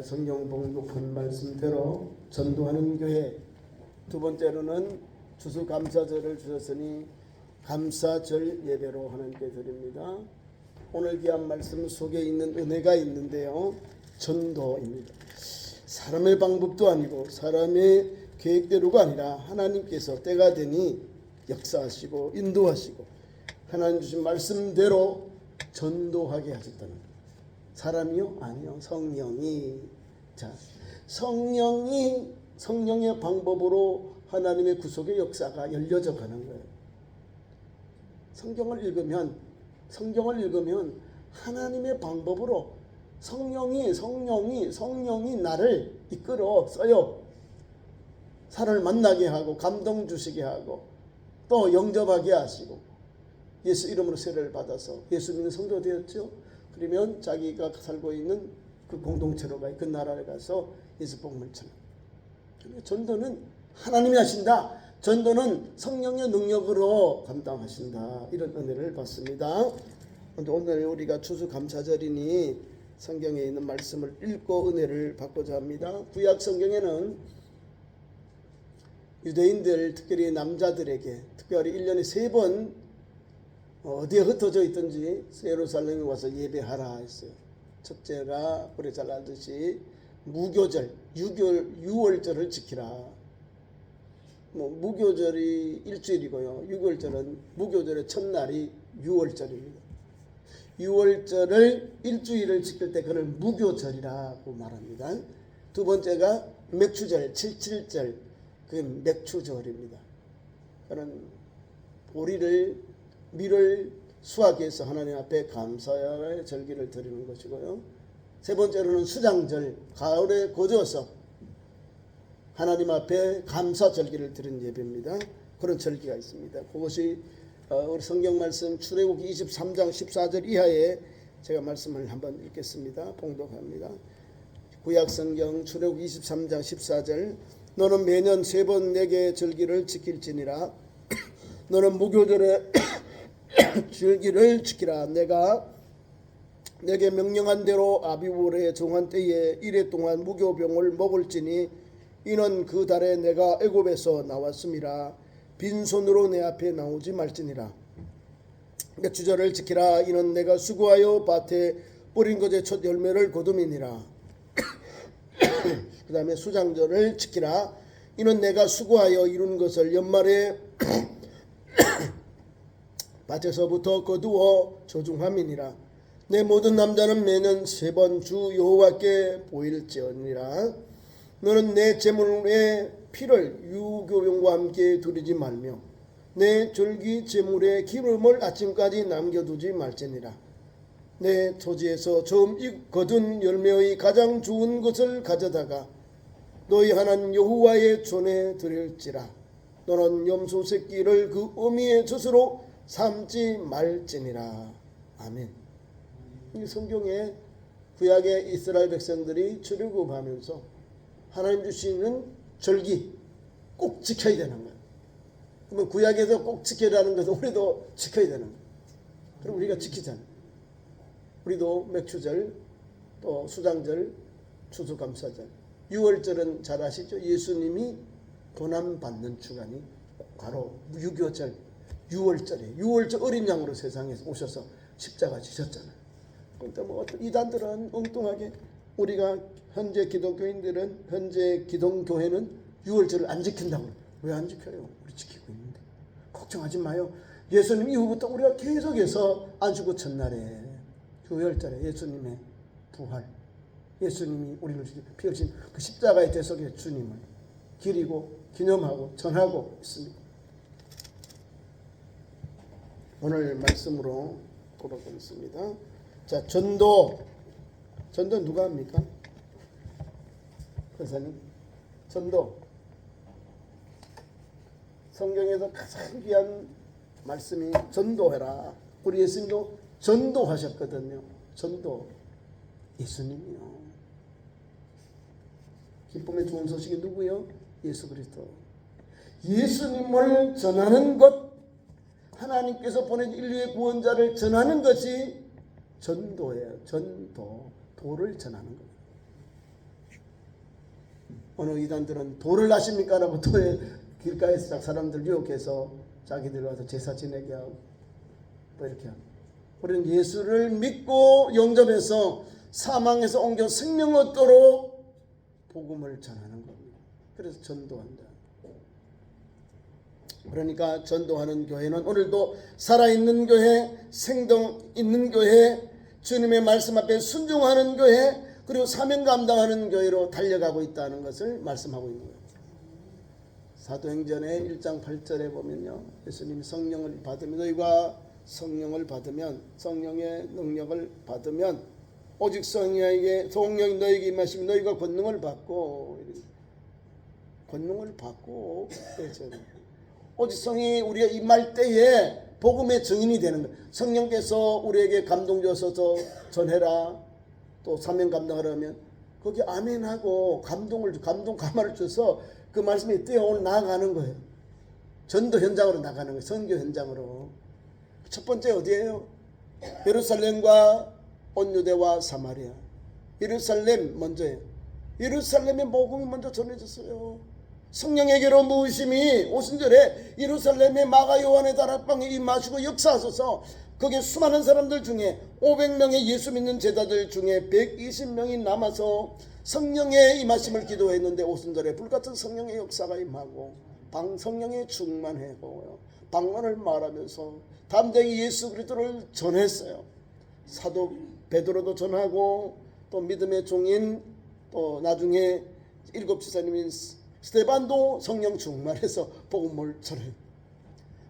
성경 봉독한 말씀대로 전도하는 교회, 두 번째로는 추수감사절을 주셨으니 감사절 예배로 하나님께 드립니다. 오늘 귀한 말씀 속에 있는 은혜가 있는데요, 전도입니다. 사람의 방법도 아니고 사람의 계획대로가 아니라 하나님께서 때가 되니 역사하시고 인도하시고 하나님 주신 말씀대로 전도하게 하셨다는 거예요. 사람이요? 아니요. 성령이. 자, 성령의 방법으로 하나님의 구속의 역사가 열려져 가는 거예요. 성경을 읽으면 하나님의 방법으로 성령이 나를 이끌어 써요. 사람을 만나게 하고 감동 주시게 하고 또 영접하게 하시고 예수 이름으로 세례를 받아서 예수 믿는 성도 되었죠. 그러면 자기가 살고 있는 그 공동체로 가요. 그 나라에 가서 예수 복음을 전하고. 전도는 하나님이 하신다. 전도는 성령의 능력으로 감당하신다. 이런 은혜를 받습니다. 오늘 우리가 추수감사절이니 성경에 있는 말씀을 읽고 은혜를 받고자 합니다. 구약 성경에는 유대인들, 특별히 남자들에게 특별히 1년에 3번 어디에 흩어져 있든지 예루살렘에 와서 예배하라 했어요. 첫째가 우리 잘 알듯이 무교절, 6월절을 지키라. 무교절이 일주일이고요. 6월절은 무교절의 첫날이 6월절입니다. 6월절을 일주일을 지킬 때 그걸 무교절이라고 말합니다. 두 번째가 맥추절, 77절, 그게 맥추절입니다. 그는 밀을 수확해서 하나님 앞에 감사의 절기를 드리는 것이고요. 세 번째로는 수장절, 가을에 거두어서 하나님 앞에 감사 절기를 드리는 예배입니다. 그런 절기가 있습니다. 그것이 우리 성경 말씀 출애굽기 23장 14절 이하에 제가 말씀을 한번 읽겠습니다. 봉독합니다. 구약 성경 출애굽기 23장 14절, 너는 매년 3번 내게 절기를 지킬지니라. 너는 무교절에 절기를 지키라. 내가 내게 명령한 대로 아비월에 정한 때에 1해 동안 무교병을 먹을지니 이는 그 달에 내가 애굽에서 나왔음이라. 빈손으로 내 앞에 나오지 말지니라. 맥추절을 지키라. 이는 내가 수고하여 밭에 뿌린 것의 첫 열매를 거둠이니라. 그 다음에 수장절을 지키라. 이는 내가 수고하여 이룬 것을 연말에 밭에서부터 거두어 조중함이니라. 내 모든 남자는 매년 3번 주 여호와께 보일지어니라. 너는 내 제물의 피를 유교병과 함께 두르지 말며 내 절기 제물의 기름을 아침까지 남겨두지 말지니라. 내 토지에서 처음 거둔 열매의 가장 좋은 것을 가져다가 너희 하나님 여호와의 전에 드릴지라. 너는 염소 새끼를 그 어미의 젖으로 삼지 말지니라. 아멘. 이 성경에 구약의 이스라엘 백성들이 출애굽하면서 하나님 주시는 절기 꼭 지켜야 되는 거예요. 그러면 구약에서 꼭 지켜라는 것은 우리도 지켜야 되는 거예요. 그럼 우리가 지키잖아요. 우리도 맥추절, 또 수장절, 추수감사절, 6월절은 잘 아시죠? 예수님이 고난받는 주간이 바로 유교절, 6월절에 6월절 어린 양으로 세상에 오셔서 십자가 지셨잖아요. 그러니까 어떤 이단들은 엉뚱하게 우리가 현재 기독교인들은 현재 기독교회는 6월절을 안 지킨다고. 왜 안 지켜요? 우리 지키고 있는데. 걱정하지 마요. 예수님 이후부터 우리가 계속해서 안식구 첫날에 6월절에 예수님의 부활, 예수님이 우리를 피 흘리신 그 십자가의 대속의 주님을 기리고 기념하고 전하고 있습니다. 오늘 말씀으로 돌아가겠습니다. 자, 전도 누가 합니까? 권사님, 전도. 성경에서 가장 귀한 말씀이 전도해라. 우리 예수님도 전도하셨거든요. 전도. 예수님이요. 기쁨의 좋은 소식이 누구요? 예수 그리스도. 예수님을 전하는 것, 하나님께서 보낸 인류의 구원자를 전하는 것이 전도예요. 전도. 도를 전하는 거예요. 어느 이단들은 도를 아십니까라고 도에 길가에서 사람들 유혹해서 자기들 와서 제사 지내게 하고 뭐 이렇게 하고. 우리는 예수를 믿고 영접해서 사망에서 옮겨 생명 얻도록 복음을 전하는 겁니다. 그래서 전도한다. 그러니까 전도하는 교회는 오늘도 살아있는 교회, 생동 있는 교회, 주님의 말씀 앞에 순종하는 교회, 그리고 사명 감당하는 교회로 달려가고 있다는 것을 말씀하고 있는 거예요. 사도행전의 1장 8절에 보면요, 예수님이 성령을 받으면, 너희가 성령을 받으면, 성령의 능력을 받으면, 오직 성령이 너희에게 임하시면 너희가 권능을 받고 오직 성령이 우리가 임할 때에 복음의 증인이 되는 거예요. 성령께서 우리에게 감동 줘서 전해라, 또 사명 감당하라면 거기 아멘하고 감동 감화를 줘서 그 말씀이 뛰어오늘 나아가는 거예요. 전도 현장으로 나가는 거예요. 선교 현장으로. 첫 번째 어디예요? 예루살렘과 온 유대와 사마리아. 예루살렘 먼저예요. 예루살렘의 복음이 먼저 전해졌어요. 성령에게로 모으심이 오순절에 예루살렘의 마가 요한의 다락방에 임하시고 역사하소서. 거기에 수많은 사람들 중에 500명의 예수 믿는 제자들 중에 120명이 남아서 성령의 임하심을 기도했는데 오순절에 불같은 성령의 역사가 임하고 성령에 충만하고 방언을 말하면서 담대히 예수 그리스도를 전했어요. 사도 베드로도 전하고 또 믿음의 종인 또 나중에 일곱 지사님인 스데반도 성령 충만해서 복음을 전해요.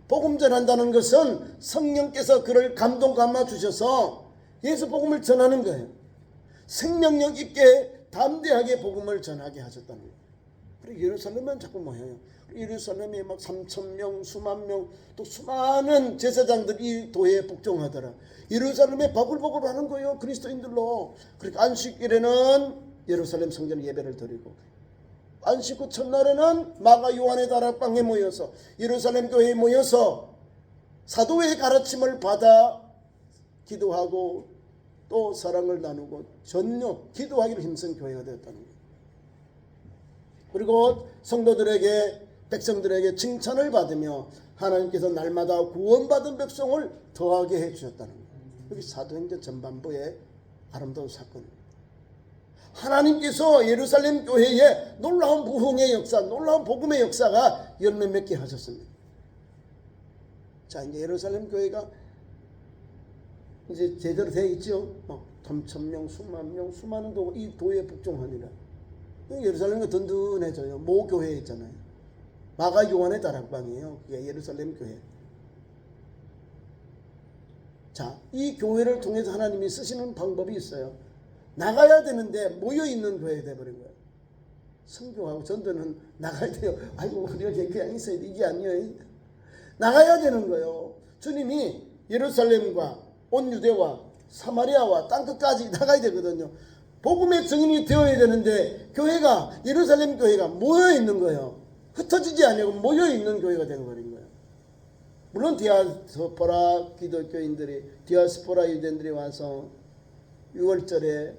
복음 전한다는 것은 성령께서 그를 감동 감아 주셔서 예수 복음을 전하는 거예요. 생명력 있게 담대하게 복음을 전하게 하셨다는 거예요. 그리고 예루살렘은 자꾸 뭐예요? 예루살렘에 막 3,000명, 수만 명, 또 수많은 제사장들이 이 도에 복종하더라. 예루살렘에 버글버글 하는 거예요. 그리스도인들로. 그러니까 안식일에는 예루살렘 성전 예배를 드리고, 안식 후 첫날에는 마가 요한의 다락방에 모여서 예루살렘 교회에 모여서 사도의 가르침을 받아 기도하고 또 사랑을 나누고 전혀 기도하기로 힘쓴 교회가 되었다는 거예요. 그리고 성도들에게, 백성들에게 칭찬을 받으며 하나님께서 날마다 구원받은 백성을 더하게 해주셨다는 거예요. 여기 사도행전 전반부의 아름다운 사건입니다. 하나님께서 예루살렘 교회에 놀라운 부흥의 역사, 놀라운 복음의 역사가 열매 맺게 하셨습니다. 자, 이제 예루살렘 교회가 이제 제대로 되어 있죠. 3,000명, 수만 명, 수많은 이 도에 복종하니라. 예루살렘이 든든해져요. 모교회 있잖아요. 마가 요한의 다락방이에요. 그게 예루살렘 교회. 자, 이 교회를 통해서 하나님이 쓰시는 방법이 있어요. 나가야 되는데 모여있는 교회가 돼버린 거예요. 선교하고 전도는 나가야 돼요. 아이고 우리가 교회 있어야 돼. 이게 아니에요. 나가야 되는 거예요. 주님이 예루살렘과 온 유대와 사마리아와 땅끝까지 나가야 되거든요. 복음의 증인이 되어야 되는데 교회가, 예루살렘 교회가 모여있는 거예요. 흩어지지 아니고 모여있는 교회가 되어버린 거예요. 물론 디아스포라 기독교인들이, 디아스포라 유대인들이 와서 6월절에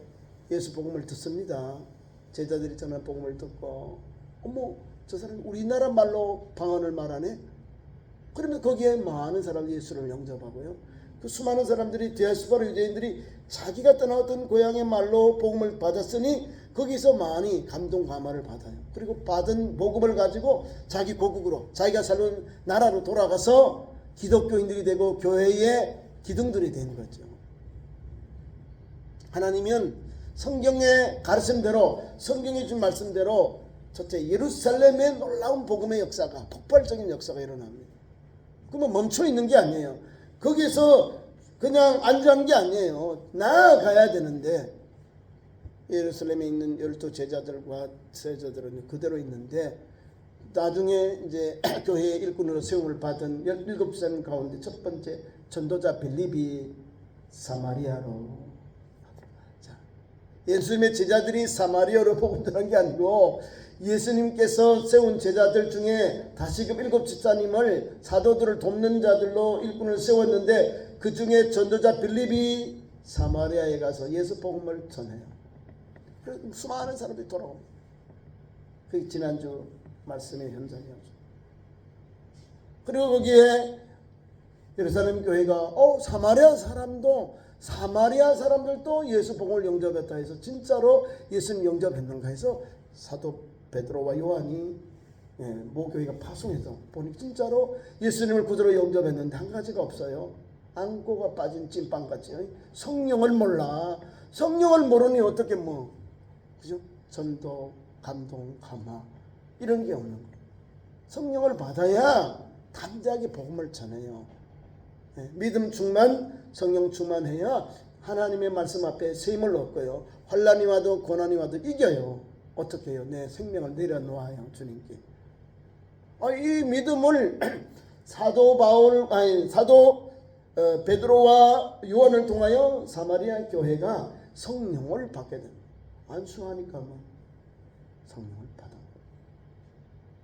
예수 복음을 듣습니다. 제자들이 전한 복음을 듣고, 어머 저 사람이 우리나라 말로 방언을 말하네. 그러면 거기에 많은 사람들이 예수를 영접하고요. 그 수많은 사람들이, 디아스포라 유대인들이 자기가 떠나왔던 고향의 말로 복음을 받았으니 거기서 많이 감동 감화를 받아요. 그리고 받은 복음을 가지고 자기 고국으로, 자기가 살던 나라로 돌아가서 기독교인들이 되고 교회의 기둥들이 된 거죠. 하나님은 성경의 가르침대로, 성경이 준 말씀대로 첫째 예루살렘의 놀라운 복음의 역사가, 폭발적인 역사가 일어납니다. 그러면 멈춰 있는 게 아니에요. 거기서 그냥 안주한 게 아니에요. 나아가야 되는데, 예루살렘에 있는 12 제자들과 세자들은 그대로 있는데, 나중에 이제 교회의 일꾼으로 세움을 받은 17살 가운데 첫 번째 전도자 빌립이 사마리아로, 예수님의 제자들이 사마리아로 복음 전한 게 아니고 예수님께서 세운 제자들 중에 다시금 7 집사님을, 사도들을 돕는 자들로 일꾼을 세웠는데 그 중에 전도자 빌립이 사마리아에 가서 예수 복음을 전해요. 그래서 수많은 사람들이 돌아옵니다. 그 지난주 말씀의 현장이었죠. 그리고 거기에 예루살렘 교회가 사마리아 사람들도 예수 복음을 영접했다 해서 진짜로 예수님 영접했는가 해서 사도 베드로와 요한이 모교회가 파송해서 보니 진짜로 예수님을 구주로 영접했는데 한 가지가 없어요. 안고가 빠진 찐빵같이 성령을 몰라. 성령을 모르니 어떻게 그죠? 전도, 감동, 감화 이런 게 없는 거예요. 성령을 받아야 담대하게 복음을 전해요. 믿음 충만, 성령 충만해야 하나님의 말씀 앞에 세임을 얻고요. 환난이 와도 고난이 와도 이겨요. 어떻게 해요? 내 생명을 내려놓아요. 주님께. 이 믿음을 사도 베드로와 요한을 통하여 사마리아 교회가 성령을 받게 됩니다. 안수하니까 성령을 받아.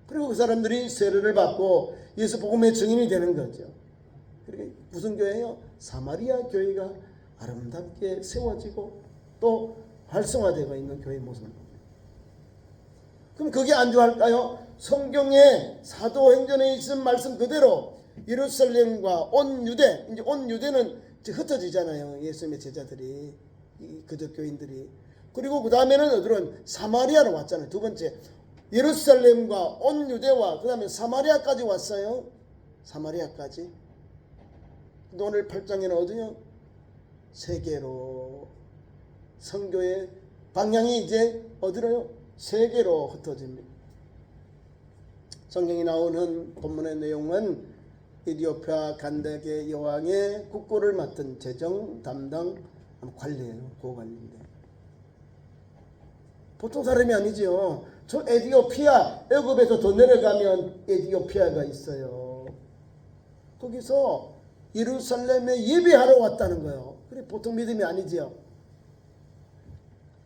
그리고 그 사람들이 세례를 받고 예수 복음의 증인이 되는 거죠. 그러니까 무슨 교회예요? 사마리아 교회가 아름답게 세워지고 또 활성화되고 있는 교회의 모습을 봅니다. 그럼 그게 안주할까요? 성경의 사도행전에 있는 말씀 그대로 예루살렘과 온 유대, 이제 온 유대는 이제 흩어지잖아요. 예수님의 제자들이, 그저 교인들이. 그리고 그 다음에는 어디로? 사마리아로 왔잖아요. 두 번째 예루살렘과 온 유대와 그 다음에 사마리아까지 왔어요. 사마리아까지. 오늘 8장에는 어디요? 세계로. 선교의 방향이 이제 어디로요? 세계로 흩어집니다. 성경이 나오는 본문의 내용은 에티오피아 간다게 여왕의 국고를 맡은 재정 담당 관리예요. 고관리인데 보통 사람이 아니죠. 저 에티오피아, 애굽에서 더 내려가면 에티오피아가 있어요. 거기서 예루살렘에 예배하러 왔다는 거예요. 그래 보통 믿음이 아니지요.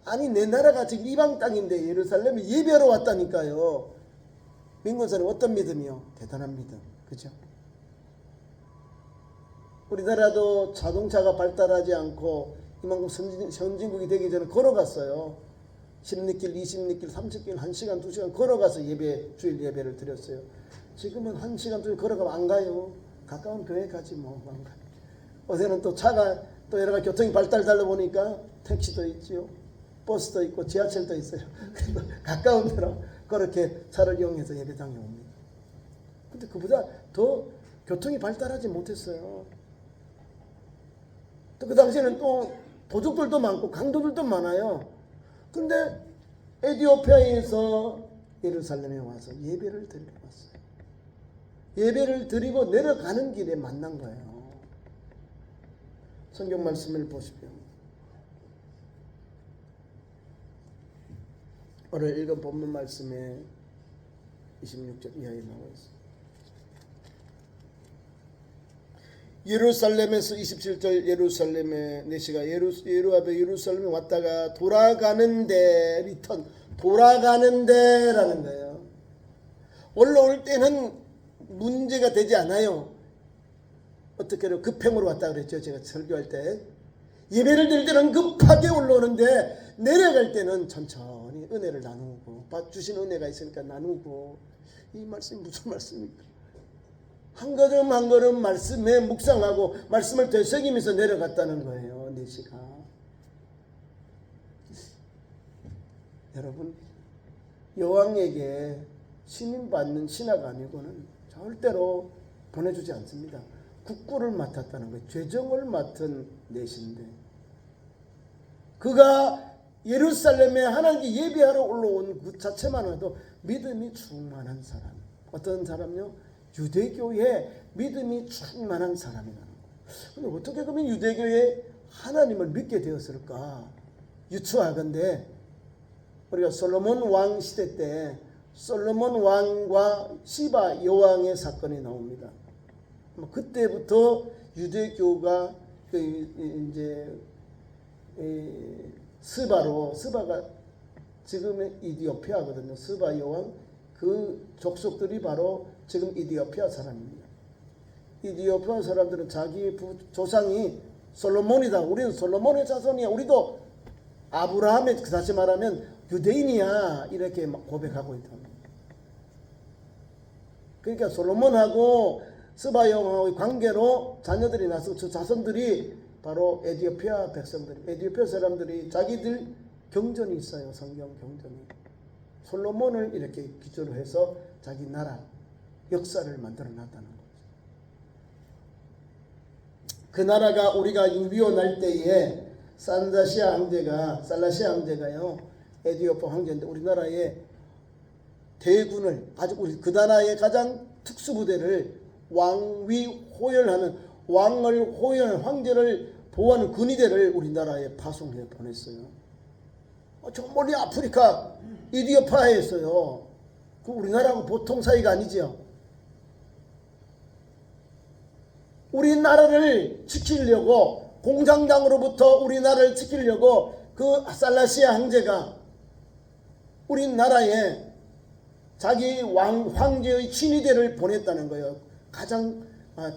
아니 내 나라가 지금 이방 땅인데 예루살렘에 예배하러 왔다니까요. 민군사는 어떤 믿음이요? 대단한 믿음. 그죠? 우리나라도 자동차가 발달하지 않고 이만큼 선진국이 되기 전에 걸어갔어요. 10리길, 20리길, 30길, 1시간, 2시간 걸어가서 주일 예배를 드렸어요. 지금은 1시간, 2시간 걸어가면 안 가요. 가까운 교회 가지 안 가요. 어제는 또 차가 또 여러 가지 교통이 발달하다 보니까 택시도 있지요. 버스도 있고 지하철도 있어요. 그래서 가까운 데로 그렇게 차를 이용해서 예배당에 옵니다. 근데 그보다 더 교통이 발달하지 못했어요. 또 그 당시에는 또 도둑들도 많고 강도들도 많아요. 근데 에티오피아에서 예루살렘에 와서 예배를 드리러 왔어요. 예배를 드리고 내려가는 길에 만난 거예요. 성경 말씀을 보십시오. 오늘 읽은 본문 말씀에 26절 이하에 나와 있습니다. 예루살렘에서 27절 예루살렘에 내시가 예루살렘에 왔다가 돌아가는데 리턴 돌아가는데라는 거예요. 올라올 때는 문제가 되지 않아요. 어떻게 급행으로 왔다 그랬죠. 제가 설교할 때 예배를 드릴 때는 급하게 올라오는데 내려갈 때는 천천히 은혜를 나누고 주신 은혜가 있으니까 나누고. 이 말씀이 무슨 말씀입니까? 한 걸음 한 걸음 말씀에 묵상하고 말씀을 되새기면서 내려갔다는 거예요. 4시가. 여러분 여왕에게 신임받는 신하가 아니고는 절대로 보내주지 않습니다. 국구를 맡았다는 거예요. 죄정을 맡은 내신데 그가 예루살렘에 하나님께 예배하러 올라온 그 자체만 해도 믿음이 충만한 사람. 어떤 사람요? 유대교에 믿음이 충만한 사람이라는 거예요. 근데 어떻게 그러면 유대교에 하나님을 믿게 되었을까? 유추하건대 우리가 솔로몬 왕 시대 때 솔로몬 왕과 시바 여왕의 사건이 나옵니다. 그때부터 유대교가 이제 스바가 지금의 이디오피아거든요. 스바 여왕 그 족속들이 바로 지금 이디오피아 사람입니다. 이디오피아 사람들은 자기 조상이 솔로몬이다. 우리는 솔로몬의 자손이야. 우리도 아브라함의 다시 말하면 유대인이야 이렇게 막 고백하고 있다. 그러니까 솔로몬하고 스바 여왕의 관계로 자녀들이 나서 저 자손들이 바로 에티오피아 백성들이, 에티오피아 사람들이 자기들 경전이 있어요. 성경 경전이. 솔로몬을 이렇게 기초로 해서 자기 나라 역사를 만들어 놨다는 거죠. 그 나라가 우리가 위원할 때에 살라시아 황제가요 에티오피아 황제인데 우리나라의 대군을 아주 우리 그 나라의 가장 특수부대를 왕위 호연하는 왕을 호연하는 황제를 보호하는 군의대를 우리나라에 파송해 보냈어요. 저 멀리 아프리카 이디오피아에서요. 그 우리나라하고 보통 사이가 아니죠. 우리나라를 지키려고 공산당으로부터 우리나라를 지키려고 그 살라시아 황제가 우리나라에 자기 황제의 친위대를 보냈다는 거예요. 가장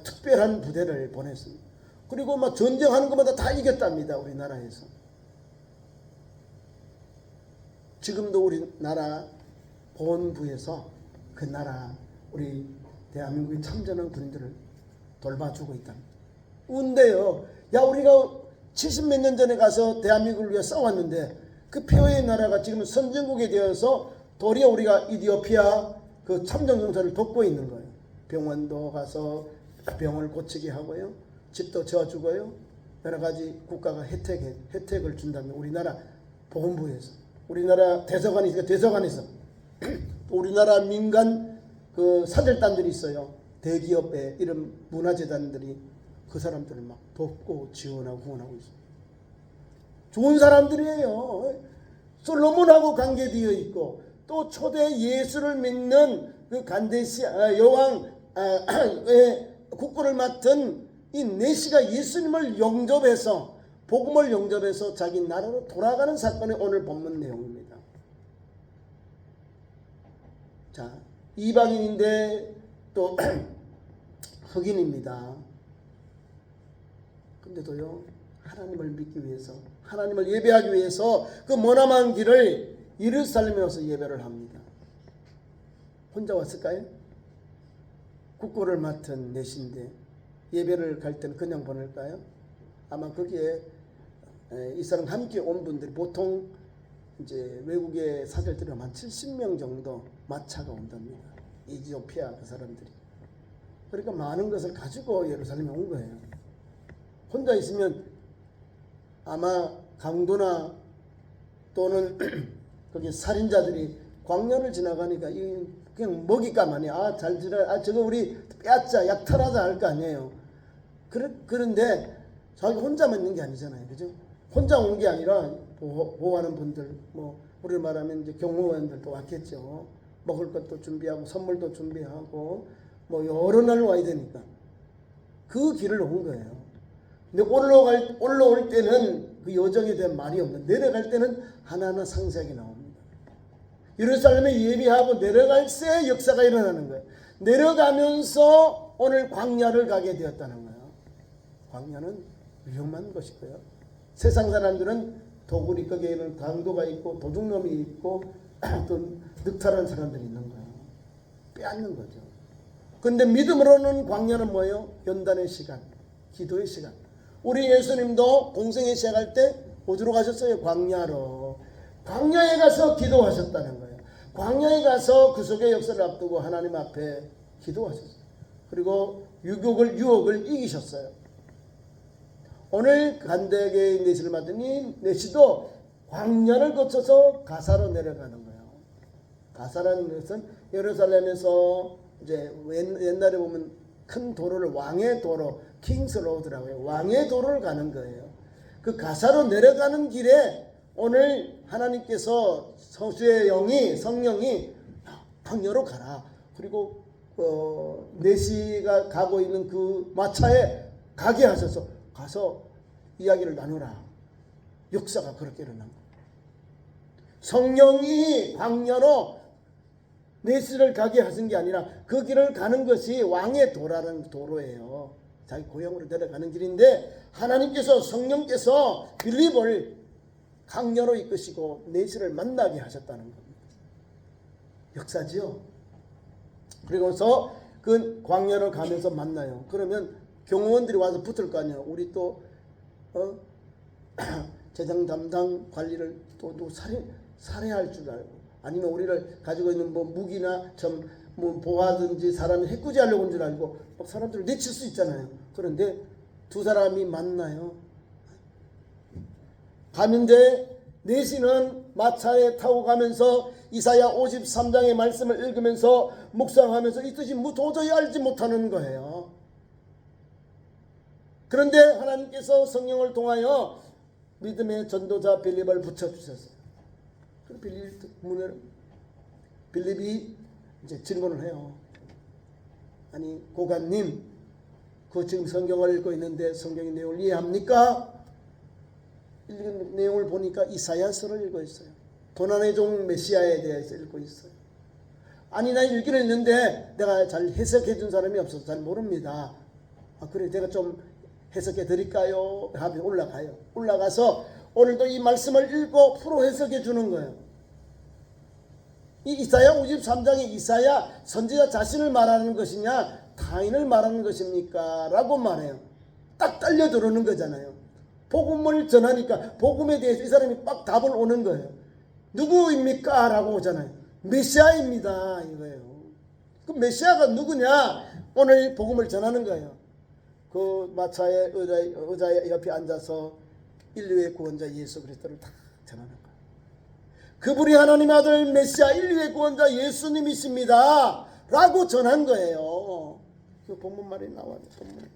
특별한 부대를 보냈습니다. 그리고 막 전쟁하는 것마다 다 이겼답니다. 우리나라에서. 지금도 우리나라 본부에서 그 나라 우리 대한민국의 참전한 군인들을 돌봐주고 있답니다. 운데요. 야 우리가 70몇 년 전에 가서 대한민국을 위해 싸웠는데 그 폐허의 나라가 지금 선진국이 되어서 도리어 우리가 이디오피아 그 참전용사를 돕고 있는 거예요. 병원도 가서 병원을 고치게 하고요. 집도 지어주고요. 여러 가지 국가가 혜택을 준다면 우리나라 보건부에서 우리나라 대사관에서 우리나라 민간 그 사절단들이 있어요. 대기업의 이런 문화재단들이 그 사람들을 막 돕고 지원하고 후원하고 있어요. 좋은 사람들이에요. 솔로몬하고 관계되어 있고 또 초대 예수를 믿는 그 간데시 여왕의 국군을 맡은 이 네시가 예수님을 영접해서 복음을 영접해서 자기 나라로 돌아가는 사건이 오늘 본문 내용입니다. 자, 이방인인데 또 흑인입니다. 근데도요 하나님을 믿기 위해서 하나님을 예배하기 위해서 그 머나먼 길을 예루살렘에 와서 예배를 합니다. 혼자 왔을까요? 국고를 맡은 내신데 예배를 갈 때는 그냥 보낼까요? 아마 거기에 이 사람 함께 온 분들이 보통 이제 외국의 사절들이 한 70명 정도 마차가 온답니다. 이디오피아 그 사람들이. 그러니까 많은 것을 가지고 예루살렘에 온 거예요. 혼자 있으면 아마 강도나 또는 거기 살인자들이 광야를 지나가니까 그냥 먹잇감 아니야. 잘 지나. 저거 우리 빼앗자 약탈하자 할 거 아니에요. 그런데 자기 혼자만 있는 게 아니잖아요. 그죠? 혼자 온 게 아니라 보호하는 분들, 뭐 우리를 말하면 이제 경호원들도 왔겠죠. 먹을 것도 준비하고 선물도 준비하고 뭐 여러 날 와야 되니까 그 길을 온 거예요. 근데 올라올 때는 그 여정에 대한 말이 없는, 내려갈 때는 하나하나 상세하게 나옵니다. 예루살렘에 예비하고 내려갈 새 역사가 일어나는 거예요. 내려가면서 오늘 광야를 가게 되었다는 거예요. 광야는 위험한 것이고요. 세상 사람들은 도구리 거기에는 강도가 있고 도둑놈이 있고 또 늑탈한 사람들이 있는 거예요. 빼앗는 거죠. 근데 믿음으로는 광야는 뭐예요? 연단의 시간, 기도의 시간. 우리 예수님도 공생애 시작할 때 어디로 가셨어요? 광야로. 광야에 가서 기도하셨다는 거예요. 광야에 가서 그 속의 역사를 앞두고 하나님 앞에 기도하셨어요. 그리고 유혹을 이기셨어요. 오늘 간대계의 내시를 맡으니 내시도 광야를 거쳐서 가사로 내려가는 거예요. 가사라는 것은 예루살렘에서 이제 옛날에 보면 큰 도로를 왕의 도로, 킹스 로드라고 해요. 왕의 도로를 가는 거예요. 그 가사로 내려가는 길에 오늘 하나님께서 성령이 광야로 가라. 그리고 내시가 가고 있는 그 마차에 가게 하셔서 가서 이야기를 나누라. 역사가 그렇게 일어난 거예요. 성령이 광야로 내시를 가게 하신 게 아니라 그 길을 가는 것이 왕의 도라는 도로예요. 자기 고향으로 내려가는 길인데 하나님께서 성령께서 빌립을 강렬로 이끄시고 내시를 만나게 하셨다는 겁니다. 역사지요. 그리고서 그 광야를 가면서 만나요. 그러면 경호원들이 와서 붙을 거 아니야. 우리 또 재정 담당 관리를 또 살해할 줄 알고, 아니면 우리를 가지고 있는 뭐 무기나 뭐 보호하든지 사람을 해코지하려고 온 줄 알고 막 사람들을 내칠 수 있잖아요. 그런데 두 사람이 만나요. 가는데 내시는 마차에 타고 가면서 이사야 53장의 말씀을 읽으면서 묵상하면서 이 뜻이 도저히 알지 못하는 거예요. 그런데 하나님께서 성령을 통하여 믿음의 전도자 빌립을 붙여주셨어요. 빌립이 이제 질문을 해요. 아니 고관님, 그 지금 성경을 읽고 있는데 성경의 내용을 이해합니까? 읽은 내용을 보니까 이사야서를 읽고 있어요. 고난의 종 메시아에 대해서 읽고 있어요. 아니 나 읽기는 있는데 내가 잘 해석해 준 사람이 없어서 잘 모릅니다. 그래 제가 좀 해석해 드릴까요? 하면 올라가요. 올라가서 오늘도 이 말씀을 읽고 풀어 해석해 주는 거예요. 이 이사야 53장의 이사야 선지자 자신을 말하는 것이냐 타인을 말하는 것입니까? 라고 말해요. 딱 딸려 들어오는 거잖아요. 복음을 전하니까 복음에 대해서 이 사람이 빡 답을 오는 거예요. 누구입니까? 라고 오잖아요. 메시아입니다 이거예요. 그 메시아가 누구냐? 오늘 복음을 전하는 거예요. 그 마차의 의자의 옆에 앉아서 인류의 구원자 예수 그리스도를 다 전하는 거예요. 그분이 하나님의 아들 메시아 인류의 구원자 예수님이십니다 라고 전한 거예요. 그 본문말이 나와요. 본문.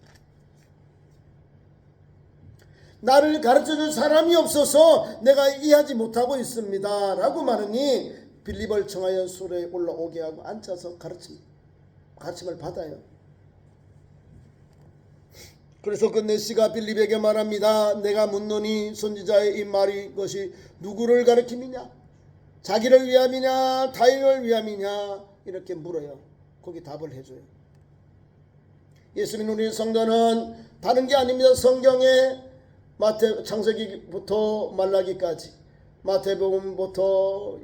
나를 가르쳐줄 사람이 없어서 내가 이해하지 못하고 있습니다 라고 말하니 빌립을 청하여 수레에 올라오게 하고 앉아서 가르침을 받아요. 그래서 그 내시가 빌립에게 말합니다. 내가 묻노니 선지자의 이 말이 것이 누구를 가르침이냐? 자기를 위함이냐 타인을 위함이냐? 이렇게 물어요. 거기 답을 해줘요. 예수 믿는 우리 성도는 다른 게 아닙니다. 성경에 창세기부터 말라기까지, 마태복음부터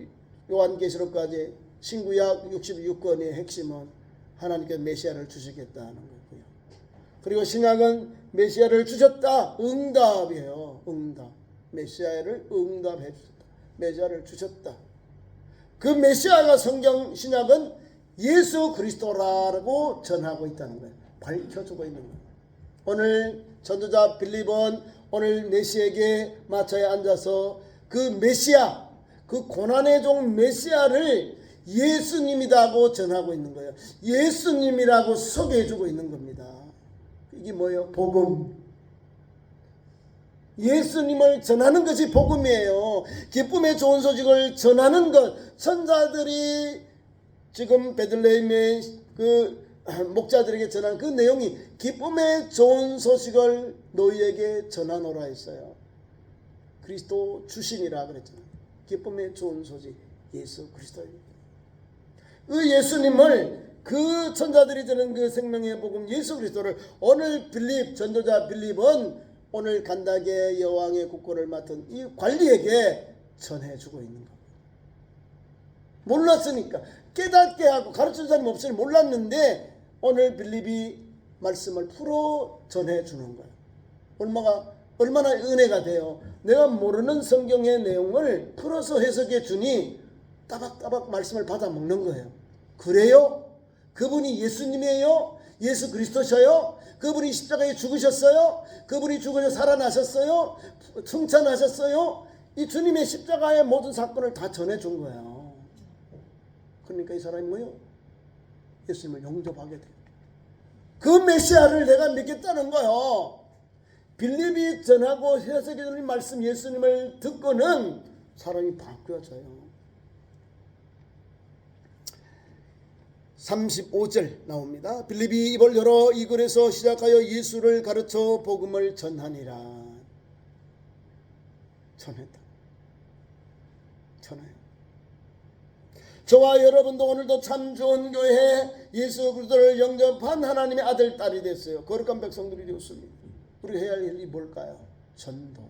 요한계시록까지 신구약 66권의 핵심은 하나님께서 메시아를 주시겠다는 거고요. 그리고 신약은 메시아를 주셨다. 응답이에요. 응답. 메시아를 응답해 주셨다. 메시아를 주셨다. 그 메시아가 성경 신약은 예수 그리스도라고 전하고 있다는 거예요. 밝혀주고 있는 거예요. 오늘 전도자 빌립은 오늘 메시아에게 마차에 앉아서 그 메시아, 그 고난의 종 메시아를 예수님이라고 전하고 있는 거예요. 예수님이라고 소개해주고 있는 겁니다. 이게 뭐예요? 복음. 예수님을 전하는 것이 복음이에요. 기쁨의 좋은 소식을 전하는 것. 천사들이 지금 베들레헴의 그 목자들에게 전한 그 내용이 기쁨의 좋은 소식을 너희에게 전하노라 했어요. 그리스도 주신이라 그랬잖아요. 기쁨의 좋은 소식 예수 그리스도입니다. 그 예수님을, 그 천사들이 전한 그 생명의 복음 예수 그리스도를 오늘 전도자 빌립은 오늘 간다게 여왕의 국고를 맡은 이 관리에게 전해주고 있는 겁니다. 몰랐으니까, 깨닫게 하고 가르치는 사람이 없으니 몰랐는데 오늘 빌립이 말씀을 풀어 전해주는 거예요. 얼마나 은혜가 돼요. 내가 모르는 성경의 내용을 풀어서 해석해 주니 따박따박 말씀을 받아 먹는 거예요. 그래요? 그분이 예수님이에요? 예수 그리스도셔요? 그분이 십자가에 죽으셨어요? 그분이 죽어서 살아나셨어요? 승천하셨어요? 이 주님의 십자가의 모든 사건을 다 전해준 거예요. 그러니까 이 사람이 뭐예요? 예수님을 영접하게 돼요. 그 메시아를 내가 믿겠다는 거예요. 빌립이 전하고 해석해 주는 말씀 예수님을 듣고는 사람이 바뀌어져요. 35절 나옵니다. 빌립이 입을 열어 이 글에서 시작하여 예수를 가르쳐 복음을 전하니라. 전했다. 전해요. 저와 여러분도 오늘도 참 좋은 교회에 예수 그리스도를 영접한 하나님의 아들 딸이 됐어요. 거룩한 백성들이 되었습니다. 우리가 해야 할 일이 뭘까요? 전도.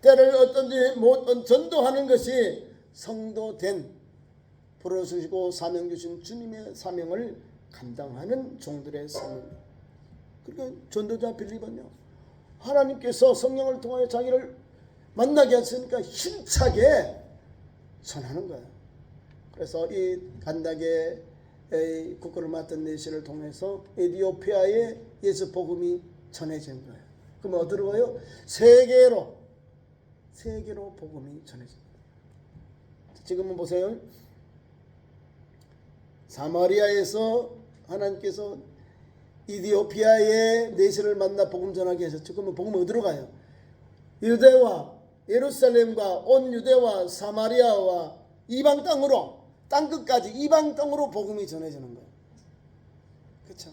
때를 어떤지 못 전도하는 것이 성도된 부르시고 사명 주신 주님의 사명을 감당하는 종들의 사명입니다. 그러니까 전도자 빌립은요, 하나님께서 성령을 통하여 자기를 만나게 했으니까 힘차게 전하는 거예요. 그래서 이 간다게 국거를 맡은 내시를 통해서 에티오피아에 예수 복음이 전해진 거예요. 그럼 어디로 가요? 세계로 복음이 전해집니다. 지금은 보세요. 사마리아에서 하나님께서 이디오피아의 내시를 만나 복음 전하게 하셨죠. 그러면 복음 어디로 가요? 유대와 예루살렘과 온 유대와 사마리아와 이방 땅으로, 땅끝까지 이방 땅으로 복음이 전해지는 거예요. 그렇죠?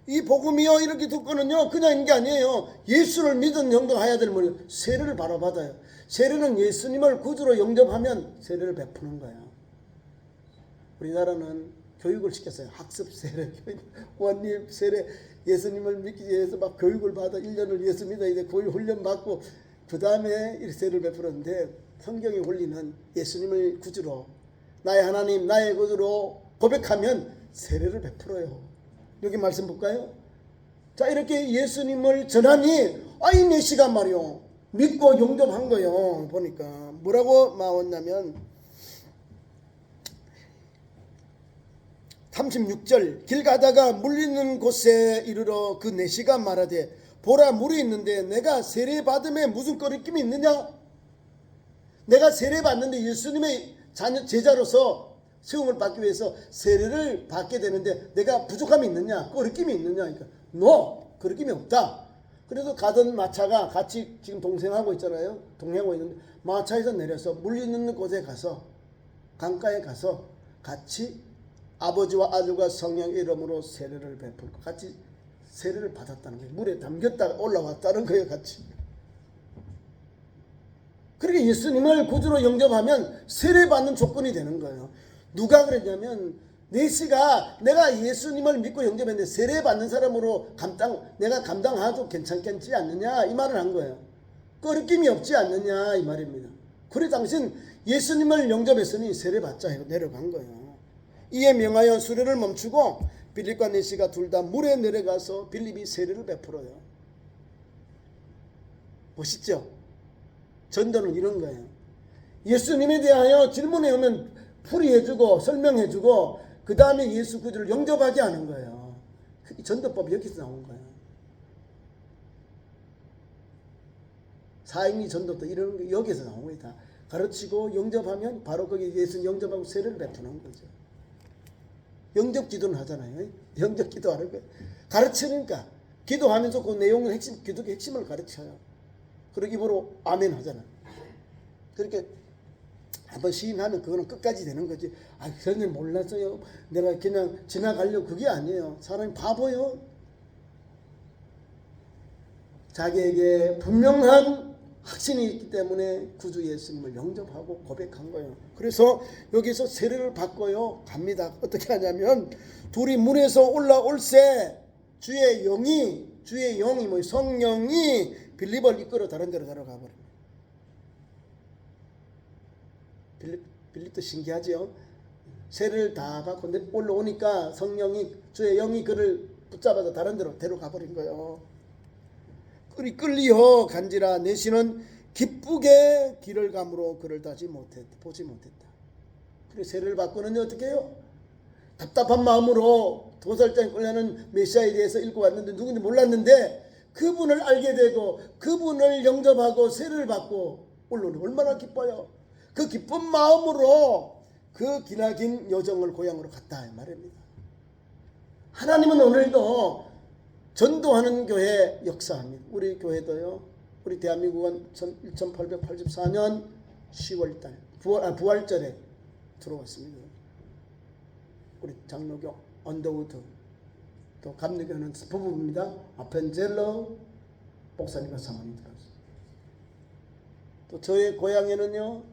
이 복음이요 이렇게 듣고는요 그냥 있는 게 아니에요. 예수를 믿은 형도가 해야 될 뭐예요? 세례를 바로 받아요. 세례는 예수님을 구주로 영접하면 세례를 베푸는 거예요. 우리나라는 교육을 시켰어요. 학습 세례, 원립 세례, 예수님을 믿기 위해서 막 교육을 받아 1년을 예수 믿어야 돼. 교육 훈련 받고 그 다음에 세례를 베푸는데, 성경의 원리는 예수님을 구주로, 나의 하나님, 나의 구주로 고백하면 세례를 베풀어요. 여기 말씀 볼까요? 자, 이렇게 예수님을 전하니 이 내시가 말이요 믿고 영접한 거예요. 보니까 뭐라고 나왔냐면 36절, 길 가다가 물 있는 곳에 이르러 그 내시가 말하되 보라 물이 있는데 내가 세례 받음에 무슨 거리낌이 있느냐? 내가 세례 받는데 예수님의 제자로서 세움을 받기 위해서 세례를 받게 되는데 내가 부족함이 있느냐? 거리낌이 있느냐? 그러니까 거리낌이 없다. 그래서 가던 마차가 같이 지금 동행하고 있잖아요. 동행하고 있는데 마차에서 내려서 물 있는 곳에 가서, 강가에 가서 같이 아버지와 아들과 성령의 이름으로 세례를 베풀고 같이 세례를 받았다는 거예요. 물에 담겼다가 올라왔다는 거예요. 같이. 그렇게 예수님을 구주로 영접하면 세례 받는 조건이 되는 거예요. 누가 그랬냐면 내시가 내가 예수님을 믿고 영접했는데 세례 받는 사람으로 내가 감당하도 괜찮겠지 않느냐 이 말을 한 거예요. 거리낌이 없지 않느냐 이 말입니다. 그래 당신 예수님을 영접했으니 세례 받자 해서 내려간 거예요. 이에 명하여 수레를 멈추고 빌립과 내시가 둘 다 물에 내려가서 빌립이 세례를 베풀어요. 멋있죠? 전도는 이런 거예요. 예수님에 대하여 질문해 오면 풀이해주고 설명해주고 그 다음에 예수 구주를 영접하게 하는 거예요. 전도법이 여기서 나온 거예요. 사임이 전도도 이런 게 여기서 나온 거예요. 다 가르치고 영접하면 바로 거기 예수 영접하고 세례를 베푸는 거죠. 영접 기도는 하잖아요. 영접 기도하는 거예요. 가르치니까 기도하면서 그 내용을 기도의 핵심을 가르쳐요. 그리고 입으로 아멘 하잖아요. 그렇게 한번 시인하면 그거는 끝까지 되는 거지. 전혀 몰랐어요. 내가 그냥 지나가려고 그게 아니에요. 사람이 바보요. 자기에게 분명한 확신이 있기 때문에 구주 예수님을 영접하고 고백한 거예요. 그래서 여기서 세례를 받고요 갑니다. 어떻게 하냐면 둘이 물에서 올라올새 주의 영이 성령이 빌립을 이끌어 다른 데로 데려가 버립니다. 빌립도 신기하죠. 세례를 다 받고 올라오니까 성령이 주의 영이 그를 붙잡아서 다른 데로 데려가 버린 거예요. 그리 끌리어 간지라 내시는 기쁘게 길을 감으로 그를 보지 못했다. 그래서 세례를 받고는 어떻게 해요? 답답한 마음으로 도살장에 끌려는 메시아에 대해서 읽고 왔는데 누군지 몰랐는데 그분을 알게 되고 그분을 영접하고 세례를 받고 올라오니 얼마나 기뻐요. 그 기쁜 마음으로 그 기나긴 여정을 고향으로 갔다 말입니다. 하나님은 오늘도 전도하는 교회 역사합니다. 우리 교회도요. 우리 대한민국은 1884년 10월달 부활절에 들어왔습니다. 우리 장로교 언더우드 또 감리교는 부부입니다. 아펜젤러 목사님과 사모님 들어왔어요. 또 저의 고향에는요.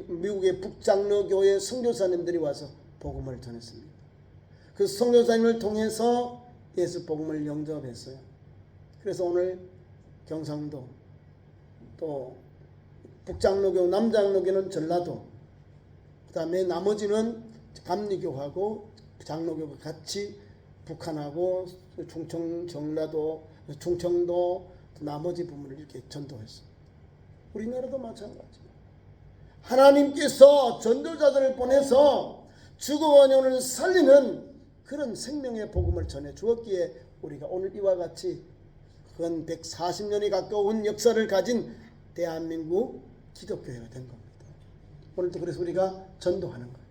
미국의 북장로교회 선교사님들이 와서 복음을 전했습니다. 그 선교사님을 통해서 예수 복음을 영접했어요. 그래서 오늘 경상도, 또 북장로교, 남장로교는 전라도, 그 다음에 나머지는 감리교하고 장로교가 같이 북한하고 충청, 전라도, 충청도 나머지 부분을 이렇게 전도했어. 우리나라도 마찬가지예요. 하나님께서 전도자들을 보내서 죽어 원혼을 살리는 그런 생명의 복음을 전해 주었기에 우리가 오늘 이와 같이 근 140년이 가까운 역사를 가진 대한민국 기독교회가 된 겁니다. 오늘도 그래서 우리가 전도하는 거예요.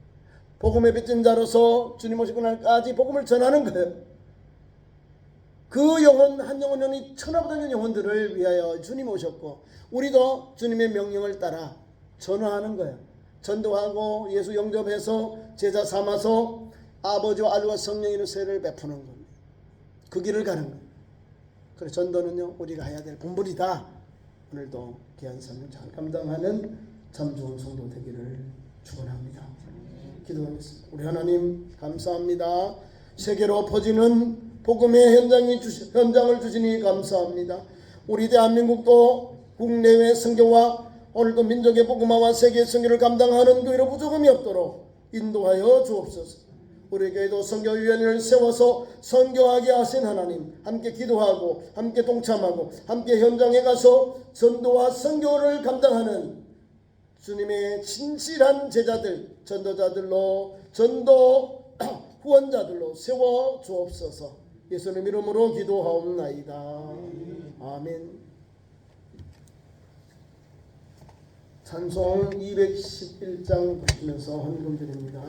복음의 빚진 자로서 주님 오시고 날까지 복음을 전하는 거예요. 그 영혼 한 영혼이 천하보다 영혼들을 위하여 주님 오셨고 우리도 주님의 명령을 따라 전화하는 거예요. 전도하고 예수 영접해서 제자 삼아서 아버지와 아들과 성령의 세례를 베푸는 겁니다. 그 길을 가는 거예요. 그래서 전도는요 우리가 해야 될 본분이다. 오늘도 귀한 삶을 잘 감당하는 참 좋은 성도 되기를 축원합니다. 기도하겠습니다. 우리 하나님 감사합니다. 세계로 퍼지는 복음의 현장을 주시니 감사합니다. 우리 대한민국도 국내외 선교와 오늘도 민족의 복음화와 세계의 선교를 감당하는 교회로 부족함이 없도록 인도하여 주옵소서. 우리 교회도 선교위원회를 세워서 선교하게 하신 하나님 함께 기도하고 함께 동참하고 함께 현장에 가서 전도와 선교를 감당하는 주님의 진실한 제자들, 전도자들로 전도 후원자들로 세워 주옵소서. 예수님 이름으로 기도하옵나이다. 아멘. 찬송 211장 보시면서 헌금 드립니다.